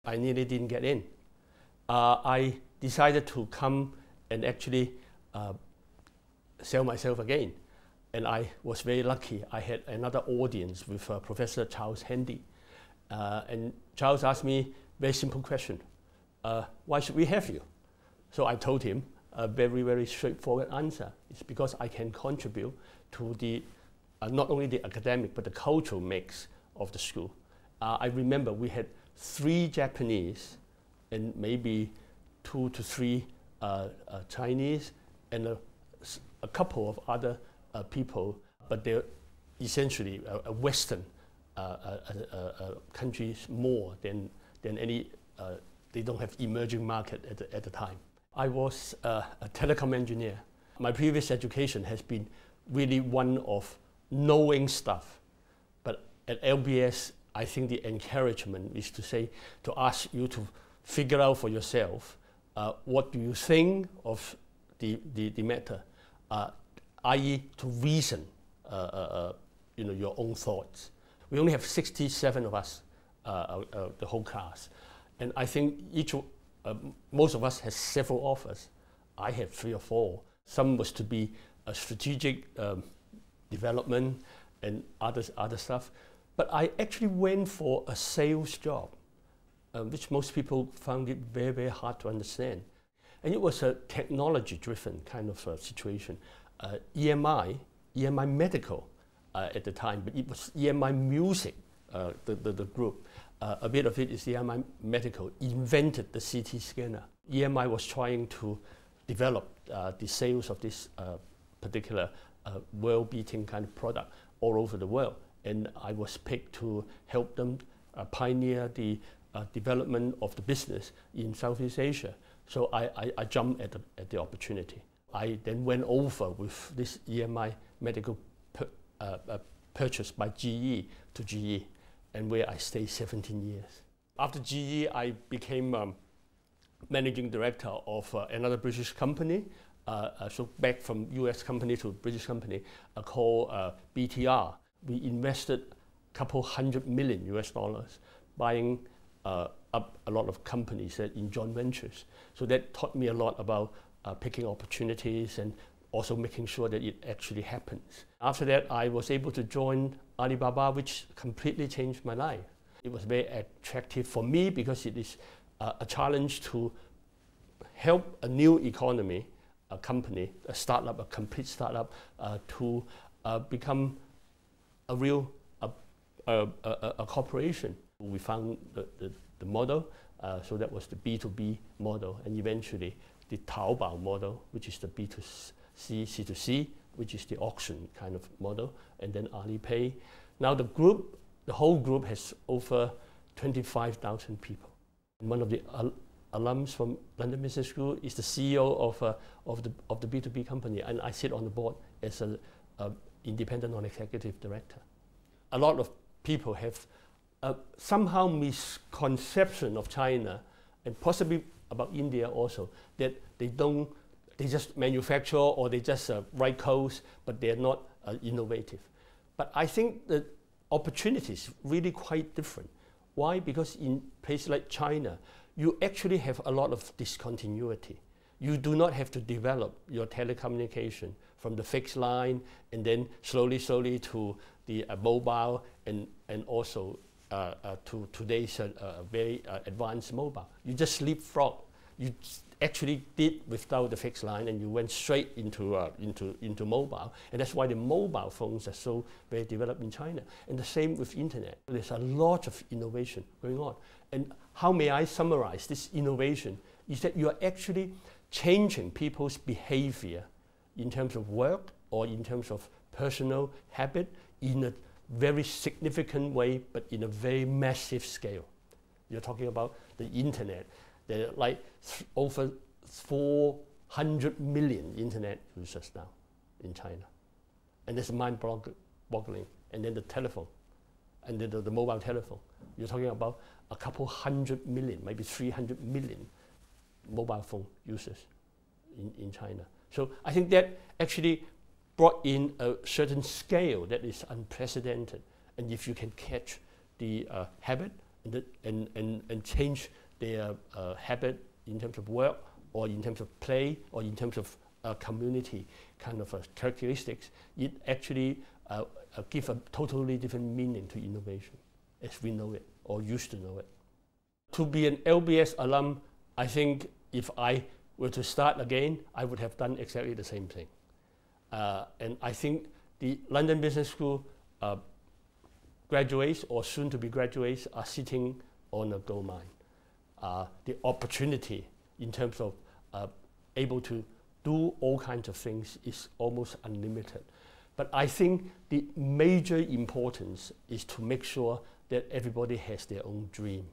I nearly didn't get in. I decided to come and actually sell myself again. And I was very lucky. I had another audience with Professor Charles Handy. And Charles asked me a very simple question. Why should we have you? So I told him a very, very straightforward answer. It's because I can contribute to the, not only the academic, but the cultural mix of the school. I remember we had 3 Japanese and maybe 2 to 3 Chinese and a couple of other people, but they're essentially a Western countries more than any, they don't have emerging market at the time. I was a telecom engineer. My previous education has been really one of knowing stuff, but at LBS, I think the encouragement is to ask you to figure out for yourself what do you think of the matter, i.e. to reason your own thoughts. We only have 67 of us, the whole class, and I think most of us has several offers. I had 3 or 4. Some was to be a strategic development and other stuff. But I actually went for a sales job, which most people found it very, very hard to understand. And it was a technology-driven kind of situation. EMI Medical at the time, but it was EMI Music, the group. A bit of it is EMI Medical invented the CT scanner. EMI was trying to develop the sales of this particular world-beating kind of product all over the world. And I was picked to help them pioneer the development of the business in Southeast Asia. So I jumped at the opportunity. I then went over with this EMI Medical purchased by GE to GE, and where I stayed 17 years. After GE, I became managing director of another British company. So back from US company to British company called BTR. We invested a couple $100 million US buying up a lot of companies in joint ventures. So that taught me a lot about picking opportunities and also making sure that it actually happens. After that, I was able to join Alibaba, which completely changed my life. It was very attractive for me because it is a challenge to help a new economy, a company, a startup, a complete startup, to become a real a corporation. We found the model, so that was the B2B model, and eventually the Taobao model, which is the B2C, C2C, which is the auction kind of model, and then Alipay. Now the whole group has over 25,000 people. One of the alums from London Business School is the CEO of the B2B company, and I sit on the board as an independent non-executive director. A lot of people have somehow misconception of China, and possibly about India also, that they just manufacture or they just write codes, but they're not innovative. But I think the opportunities really quite different. Why? Because in places like China, you actually have a lot of discontinuity. You do not have to develop your telecommunication from the fixed line and then slowly to the mobile and also to today's very advanced mobile. You just leapfrog. You actually did without the fixed line, and you went straight into mobile, and that's why the mobile phones are so very developed in China. And the same with internet. There's a lot of innovation going on. And how may I summarize this innovation? Is that you are actually changing people's behavior in terms of work or in terms of personal habit in a very significant way, but in a very massive scale. You're talking about the internet. There are like over 400 million internet users now in China. And that's mind-boggling. And then the telephone, and then the mobile telephone. You're talking about a couple 100 million, maybe 300 million mobile phone users in China. So I think that actually brought in a certain scale that is unprecedented. And if you can catch the habit, and change their habit in terms of work or in terms of play or in terms of community kind of characteristics, it actually gives a totally different meaning to innovation as we know it or used to know it. To be an LBS alum, I think if I were to start again, I would have done exactly the same thing. And I think the London Business School graduates or soon to be graduates are sitting on a gold mine. The opportunity in terms of able to do all kinds of things is almost unlimited. But I think the major importance is to make sure that everybody has their own dream.